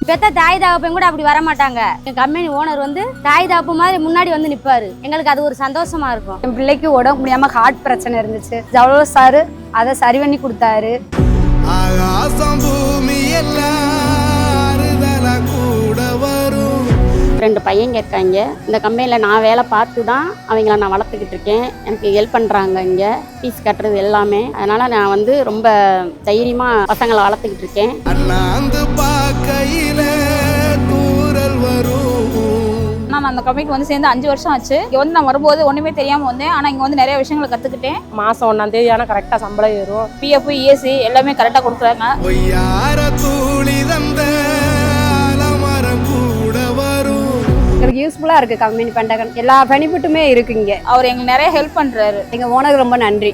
பெத்த தாய் தகப்பன் கூட அப்படி வர மாட்டாங்க. என் கம்பெனி ஓனர் வந்து தாய் தகப்பு மாதிரி முன்னாடி வந்து நிப்பாரு. எங்களுக்கு அது ஒரு சந்தோஷமா இருக்கும். என் பிள்ளைக்கு உடம்பு முடியாம ஹார்ட் பிரச்சனை இருந்துச்சு. ஜவளோ சாரு அதை சரி பண்ணி கொடுத்தாரு. ரெண்டு பையங்க இருக்காங்க. இந்த கம்பெனியில் நான் வேலை பார்த்து தான் அவங்கள நான் வளர்த்துக்கிட்டு இருக்கேன். எனக்கு ஹெல்ப் பண்ணுறாங்க, இங்கே ஃபீஸ் கட்டுறது எல்லாமே. அதனால் நான் வந்து ரொம்ப தைரியமாக பசங்களை வளர்த்துக்கிட்டு இருக்கேன். நான் அந்த கம்பெனிக்கு வந்து சேர்ந்து 5 வருஷம் ஆச்சு. இங்கே வந்து நான் வரும்போது ஒன்றுமே தெரியாமல் வந்தேன். ஆனால் இங்கே வந்து நிறைய விஷயங்களை கற்றுக்கிட்டேன். மாதம் 1ஆம் தேதி ஆனால் கரெக்டாக சம்பளம் ஏறும். பிஎஃப் இஎஸ்சி எல்லாமே கரெக்டாக கொடுக்குறாங்க. எங்களுக்கு யூஸ்ஃபுல்லாக இருக்குது கம்பெனி பென்டகன். எல்லா பெனிஃபிட்டுமே இருக்குது இங்கே. அவர் எங்களுக்கு நிறைய ஹெல்ப் பண்ணுறாரு. எங்கள் ஓனருக்கு ரொம்ப நன்றி.